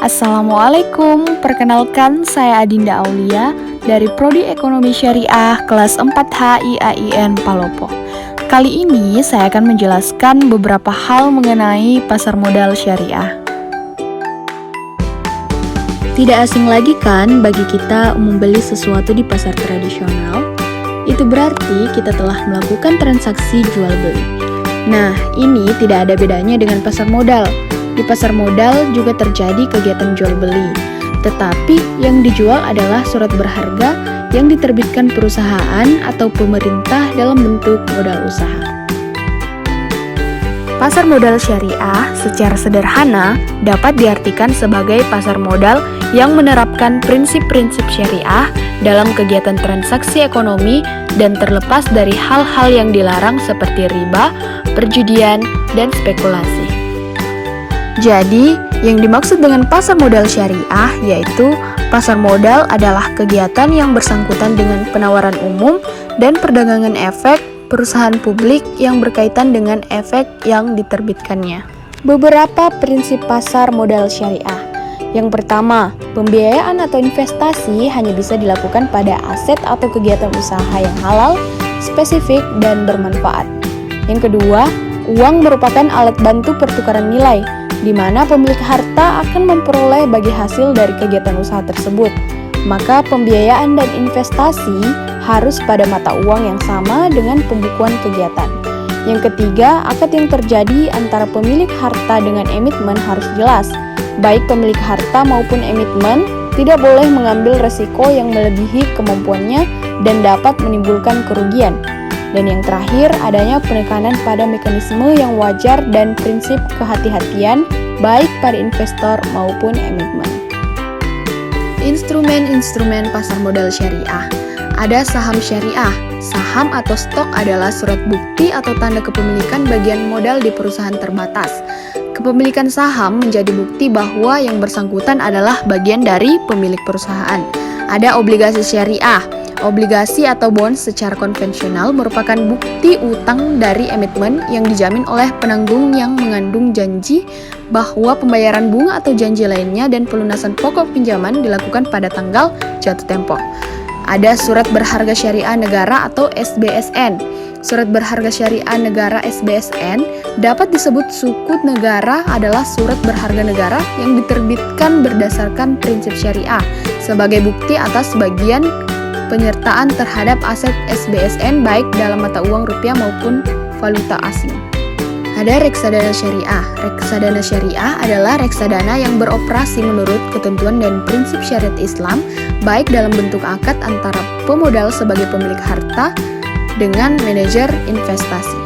Assalamualaikum, perkenalkan saya Adinda Aulia dari Prodi Ekonomi Syariah kelas 4H IAIN Palopo. Kali ini saya akan menjelaskan beberapa hal mengenai pasar modal syariah. Tidak asing lagi kan bagi kita membeli sesuatu di pasar tradisional? Itu berarti kita telah melakukan transaksi jual beli. Nah, ini tidak ada bedanya dengan pasar modal. Di pasar modal juga terjadi kegiatan jual beli, tetapi yang dijual adalah surat berharga yang diterbitkan perusahaan atau pemerintah dalam bentuk modal usaha. Pasar modal syariah secara sederhana dapat diartikan sebagai pasar modal yang menerapkan prinsip-prinsip syariah dalam kegiatan transaksi ekonomi dan terlepas dari hal-hal yang dilarang seperti riba, perjudian, dan spekulasi. Jadi, yang dimaksud dengan pasar modal syariah yaitu pasar modal adalah kegiatan yang bersangkutan dengan penawaran umum dan perdagangan efek perusahaan publik yang berkaitan dengan efek yang diterbitkannya. Beberapa prinsip pasar modal syariah. Yang pertama, pembiayaan atau investasi hanya bisa dilakukan pada aset atau kegiatan usaha yang halal, spesifik, dan bermanfaat. Yang kedua, uang merupakan alat bantu pertukaran nilai, di mana pemilik harta akan memperoleh bagi hasil dari kegiatan usaha tersebut. Maka pembiayaan dan investasi harus pada mata uang yang sama dengan pembukuan kegiatan. Yang ketiga, akad yang terjadi antara pemilik harta dengan emitmen harus jelas. Baik pemilik harta maupun emitmen tidak boleh mengambil resiko yang melebihi kemampuannya dan dapat menimbulkan kerugian. Dan yang terakhir, adanya penekanan pada mekanisme yang wajar dan prinsip kehati-hatian baik pada investor maupun emitmen. Instrumen-instrumen pasar modal syariah. Ada saham syariah. Saham atau stok adalah surat bukti atau tanda kepemilikan bagian modal di perusahaan terbatas. Kepemilikan saham menjadi bukti bahwa yang bersangkutan adalah bagian dari pemilik perusahaan. Ada obligasi syariah. Obligasi atau bond secara konvensional merupakan bukti utang dari emitmen yang dijamin oleh penanggung yang mengandung janji bahwa pembayaran bunga atau janji lainnya dan pelunasan pokok pinjaman dilakukan pada tanggal jatuh tempo. Ada surat berharga syariah negara atau SBSN. Surat berharga syariah negara SBSN dapat disebut sukuk negara adalah surat berharga negara yang diterbitkan berdasarkan prinsip syariah sebagai bukti atas bagian penyertaan terhadap aset SBSN baik dalam mata uang rupiah maupun valuta asing. Ada reksadana syariah. Reksadana syariah adalah reksadana yang beroperasi menurut ketentuan dan prinsip syariat Islam baik dalam bentuk akad antara pemodal sebagai pemilik harta dengan manajer investasi.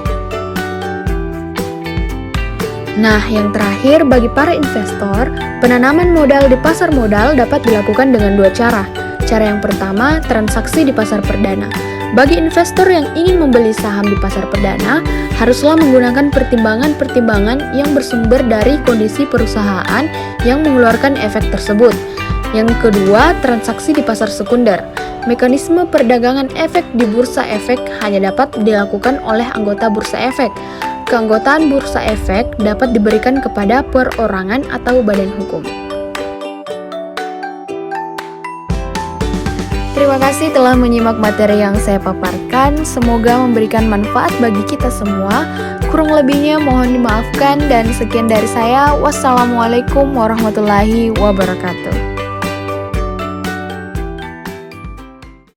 Nah, yang terakhir bagi para investor, penanaman modal di pasar modal dapat dilakukan dengan dua cara. Cara yang pertama, transaksi di pasar perdana. Bagi investor yang ingin membeli saham di pasar perdana, haruslah menggunakan pertimbangan-pertimbangan yang bersumber dari kondisi perusahaan yang mengeluarkan efek tersebut. Yang kedua, transaksi di pasar sekunder. Mekanisme perdagangan efek di bursa efek hanya dapat dilakukan oleh anggota bursa efek. Keanggotaan bursa efek dapat diberikan kepada perorangan atau badan hukum. Terima kasih telah menyimak materi yang saya paparkan. Semoga memberikan manfaat bagi kita semua. Kurang lebihnya mohon dimaafkan dan sekian dari saya. Wassalamualaikum warahmatullahi wabarakatuh.